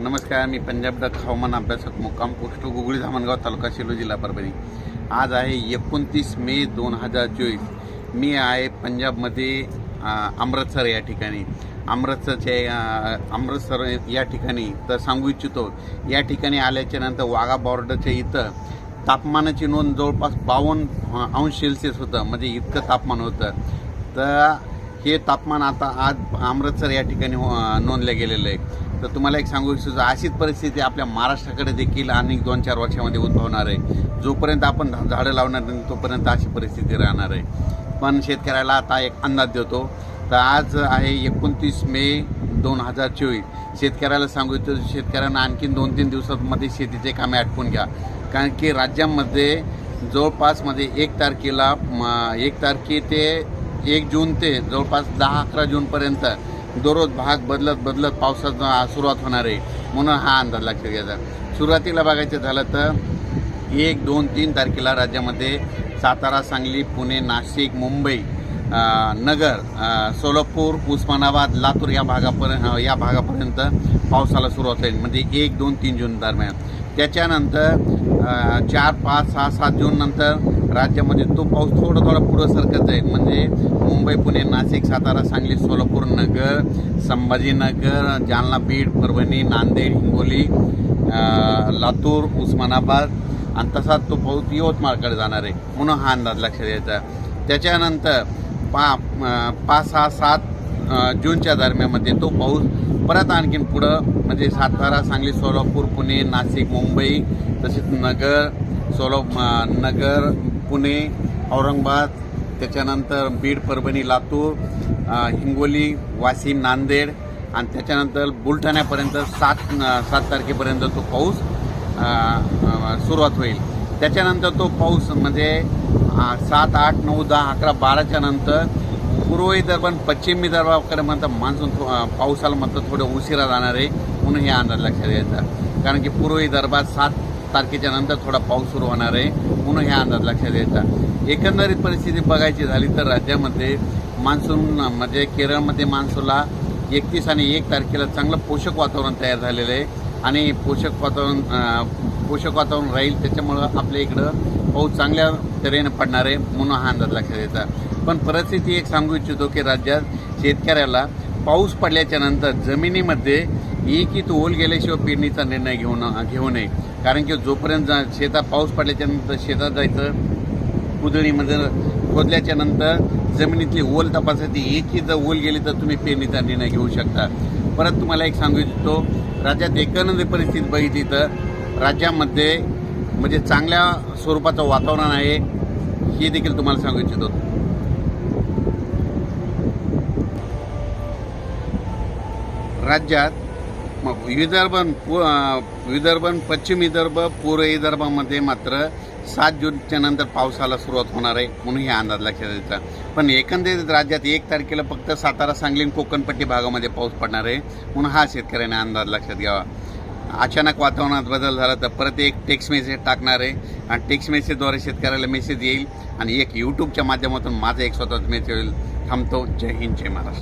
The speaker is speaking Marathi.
नमस्कार, मी पंजाब डक हवामान अभ्यासक मुक्काम पोस्ट गुगळी धामणगाव तालुका सेलू जिल्हा परभणी। आज आहे 29 मे 2024। मी आहे पंजाबमध्ये अमृतसर या ठिकाणी। अमृतसर या ठिकाणी तर सांगू इच्छितो, या ठिकाणी आल्याच्या नंतर वाघा बॉर्डरच्या इथं तापमानाची नोंद जवळपास 52 अंश सेल्सिअस होतं, म्हणजे इतकं तापमान होतं। तर हे तापमान आता आज अमृतसर या ठिकाणी नोंदलं गेलेलं आहे। तर तुम्हाला एक सांगू इच्छितो, अशीच परिस्थिती आपल्या महाराष्ट्राकडे देखील अनेक 2-4 वर्षामध्ये उद्भवणार आहे। जोपर्यंत आपण झाडं लावणार नाही तोपर्यंत अशी परिस्थिती राहणार आहे। पण शेतकऱ्याला आता एक अंदाज देतो। तर आज आहे 29 मे 2024। शेतकऱ्याला सांगू इच्छितो, शेतकऱ्यांना आणखीन 2-3 दिवसांमध्ये शेतीचे कामे आटपून घ्या, कारण की राज्यामध्ये जवळपास 1 तारखेला 1 तारखे ते 1 जून ते जवळपास 10-11 जूनपर्यंत दररोज भाग बदलत पावसाचा सुरुवात होणार आहे। म्हणून हा अंदाज लक्षात घ्यायचा। सुरुवातीला बघायचं झालं तर 1, 2, 3 तारखेला राज्यामध्ये सातारा, सांगली, पुणे, नाशिक, मुंबई, नगर, सोलापूर, उस्मानाबाद, लातूर या भागापर्यंत पावसाला सुरुवात होईल, म्हणजे 1, 2, 3 जून दरम्यान। त्याच्यानंतर 4, 5, 6, 7 जून नंतर राज्यामध्ये तो पाऊस थोडा पुढं सरकत जाईल, म्हणजे मुंबई, पुणे, नाशिक, सातारा, सांगली, सोलापूर, नगर, संभाजीनगर, जालना, बीड, परभणी, नांदेड, हिंगोली, लातूर, उस्मानाबाद आणि तसाच तो पाऊस यवतमाळकडे जाणार आहे। म्हणून हा अंदाज लक्षात द्यायचा। त्याच्यानंतर 5, 6, 7 जूनच्या दरम्यानमध्ये तो पाऊस परत आणखीन पुढं, म्हणजे सातारा, सांगली, सोलापूर, पुणे, नाशिक, मुंबई, तसेच नगर, पुणे, औरंगाबाद, त्याच्यानंतर बीड, परभणी, लातूर, हिंगोली, वाशिम, नांदेड आणि त्याच्यानंतर बुलढाण्यापर्यंत 7 तारखेपर्यंत तो पाऊस सुरुवात होईल। त्याच्यानंतर तो पाऊस म्हणजे 7, 8, 9, 10, 11, 12च्या नंतर पूर्व विदर्भ आणि पश्चिम विदर्भाकडे म्हणतात मान्सून पावसाला म्हणतात थोडं उशिरा जाणार आहे। म्हणून हे अंदाज लक्षात घ्यायचा, कारण की पूर्व विदर्भात 7 तारखेच्या नंतर थोडा पाऊस सुरू होणार आहे। म्हणून हे अंदाज लक्षात घ्यायचा। एकंदरीत परिस्थिती बघायची झाली तर राज्यामध्ये मान्सून म्हणजे केरळमध्ये मान्सूनला 31 आणि 1 तारखेला चांगलं पोषक वातावरण तयार झालेलं आहे आणि पोषक वातावरण राहील। त्याच्यामुळं आपल्या इकडं पाऊस चांगल्या तऱ्हेने पडणार आहे। म्हणून हा अंदाज लक्षात घ्यायचा। पण परिस्थिती एक सांगू इच्छितो की राज्यात शेतकऱ्याला पाऊस पडल्याच्या नंतर जमिनीमध्ये एक ओल गेल्याशिवाय पेरणीचा निर्णय घेऊ नये, कारण की जोपर्यंत शेतात पाऊस पडल्याच्या नंतर शेतात जायचं, कुदळीमध्ये खोदल्याच्या नंतर जमिनीतली ओल तपासायची, एकही जर ओल गेली तर तुम्ही पेरणीचा निर्णय घेऊ शकता। परत तुम्हाला एक सांगू इच्छितो, राज्यात एकंदरीत परिस्थिती बघितली तर राज्यामध्ये म्हणजे चांगल्या स्वरूपाचं वातावरण आहे, हे देखील तुम्हाला सांगू इच्छितो। राज्यात विदर्भ, पश्चिम विदर्भ, पूर्व विदर्भामध्ये मात्र 7 जूनच्या नंतर पावसाला सुरुवात होणार आहे। म्हणून हे अंदाज लक्षात द्यायचा। पण एकंदरीत राज्यात 1 तारखेला फक्त सातारा, सांगली, कोकणपट्टी भागामध्ये पाऊस पडणार आहे। म्हणून हा शेतकऱ्याने अंदाज लक्षात घ्यावा। अचानक वातावरणात बदल झाला तर परत एक टेक्स्ट मेसेज टाकणार आहे आणि टेक्स्ट मेसेजद्वारे शेतकऱ्याला मेसेज येईल आणि एक यूट्यूबच्या माध्यमातून माझा एक स्वतःचा मेसेज होईल। थांबतो। जय हिंद, जय महाराष्ट्र।